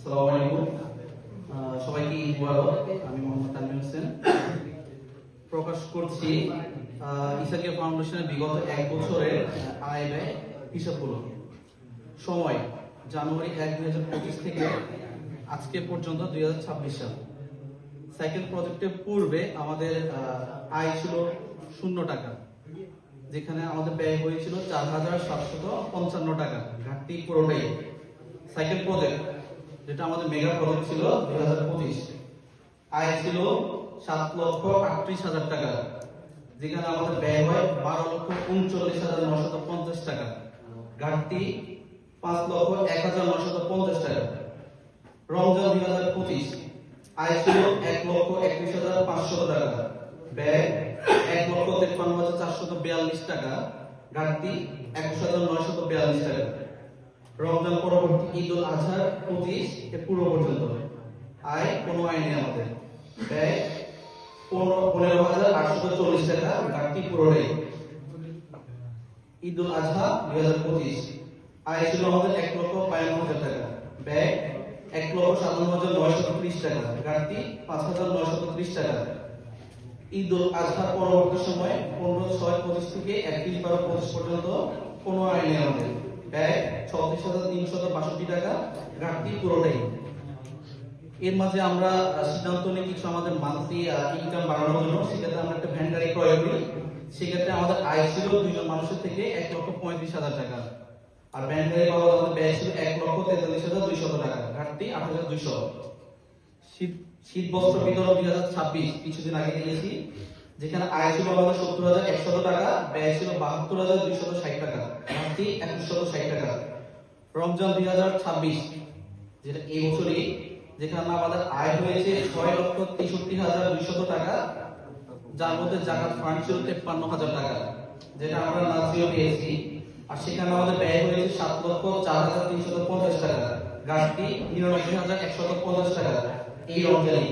আসসালামু আলাইকুম। সবাইকে ঈদ মুবারক। আমি মোহাম্মদ তানভীর হোসেন প্রকাশ করছি ইসাকিয়া ফাউন্ডেশনের বিগত 1 বছরের আয় ব্যয় হিসাবগুলো। সময় জানুয়ারি 1, 2025 থেকে আজকে পর্যন্ত 2026 সাল। সাইকেল প্রজেক্টের পূর্বে আমাদের আয় ছিল 0 টাকা, যেখানে আমাদের ব্যয় হয়েছিল 4,755 টাকা। ঘাটতি পুরোটাই। সাইকেল প্রজেক্ট যেটা আমাদের মেগা প্রজেক্ট ছিল 2025, আয় ছিল 7,38,000 টাকা, যেখানে আমাদের ব্যয় হয় 12,39,950 টাকা। ঘাটতি 5,01,950 টাকা। রমজান 2025, আয় ছিল 1,31,500 টাকা, ব্যয় 1,53,442 টাকা। ঘাটতি 21,942 টাকা। রমজান পরবর্তী ঈদ উল আজহা 25 এর পূর্ব পর্যন্ত আয় কোনো আয় নেই আমাদের, ব্যয় 15,840 টাকা। ঘাটতি পুরোটাই। ঈদ উল আজহা 2025, আয় ছিল আমাদের 1,52,000 টাকা, ব্যয় 1,57,930 টাকা। ঘাটতি 5,930 টাকা। ঈদ উল আজহা পরবর্তী সময় 15/6/25 থেকে 31/12/25 পর্যন্ত কোনো আয় নেই আমাদের, ব্যয় 36,362 টাকা। ঘাটতি পুরোটাই। এর মাঝে আমরা সিদ্ধান্ত নিই কিছু আমাদের মান্থলি ইনকাম বাড়ানোর জন্য। সেক্ষেত্রে আমরা একটা ভ্যান গাড়ি ক্রয় করি। সেক্ষেত্রে আমাদের আয় ছিল 2 জন মানুষের থেকে 1,35,000 টাকা, আর ভ্যান গাড়ি পাওয়া আমাদের ব্যয় ছিল 1,43,200 টাকা। ঘাটতি 8,200। শীত বস্ত্র বিতরণ 2026 কিছুদিন আগে দিয়েছি, যেখানে আয় ছিল আমাদের 70,100 টাকা, ব্যয় ছিল 72,260 টাকা। ঘাটতি 2160 টাকা। রমজান 2026, যেটা এই বছরই, যেখানে আমাদের আয় হয়েছে 6,63,200 টাকা, যার মধ্যে জাকাত ফান্ড ছিল 53,000 টাকা, যেটা আমরা নাজিও পেয়েছি। আর সেখানে আমাদের ব্যয় হয়েছে 7,04,350 টাকা। ঘাটতি 99,150 টাকা এই রমজানে।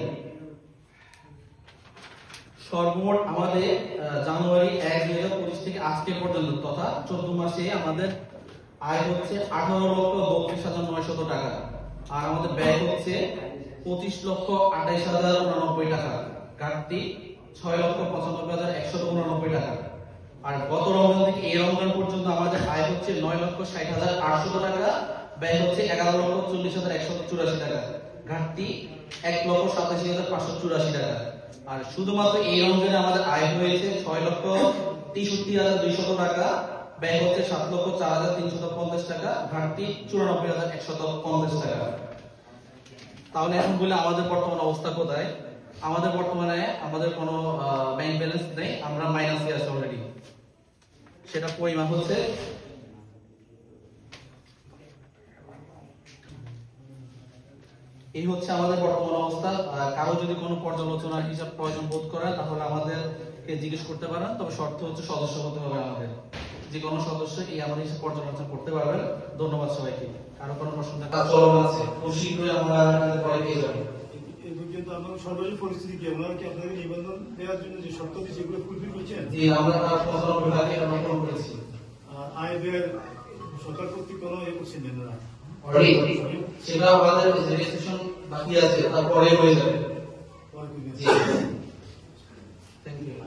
সর্বমোট আমাদের জানুয়ারি 1, 2025 থেকে আজকে পর্যন্ত তথা 14 মাসে আমাদের আয় হচ্ছে 18,32,900 টাকা, আর আমাদের ব্যয় হচ্ছে 25,28,089 টাকা। ঘাটতি 6,95,189 টাকা। আর গত রমজান থেকে এই রমজান পর্যন্ত আমাদের আয় হচ্ছে 9,60,800 টাকা, ব্যয় হচ্ছে 11,40,184 টাকা। ঘাটতি 1,87,584 টাকা। আর শুধুমাত্র এই রমজানে আমাদের আয় হয়েছে 6,63,200 টাকা, ব্যয় হচ্ছে 7,04,350 টাকা। ঘাটতি 94,150 টাকা। তাহলে এখন বলে আমাদের বর্তমান অবস্থা কোথায়? আমাদের বর্তমানে আমাদের কোনো ব্যাংক ব্যালেন্স নেই, আমরা মাইনাসে আছি অলরেডি। সেটা পরিমাণ হচ্ছে এই হচ্ছে আমাদের বর্তমান অবস্থা। কারো যদি কোনো পর্যালোচনার হিসাব প্রয়োজন বোধ করেন তাহলে আমাদেরকে জিজ্ঞেস করতে পারেন, তবে শর্ত হচ্ছে সদস্য হতে হবে আমাদের। যে কোনো সদস্য এই আমাদের হিসাব পর্যালোচনা করতে পারবেন। ধন্যবাদ সবাইকে। কারো কোনো প্রশ্ন চলমান আছে, খুব শীঘ্রই আমরা পরে পেয়ে যাবো। কিন্তু আমার সর্বশেষ পরিস্থিতি কি? আমরা কি আপনাদের নিবন্ধন দেওয়ার জন্য যে শর্ত দিয়েছে সেগুলো ফুলফিল করছেন? জি, আমরা 95 ভাগে আমরা পূরণ করেছি। আয় ব্যয়ের সরকার কর্তৃক কোনো করছেন না অলরেডি সেটা আমাদের রেজিস্ট্রেশন বাকি আছে, তারপরে হয়ে যাবে। জি।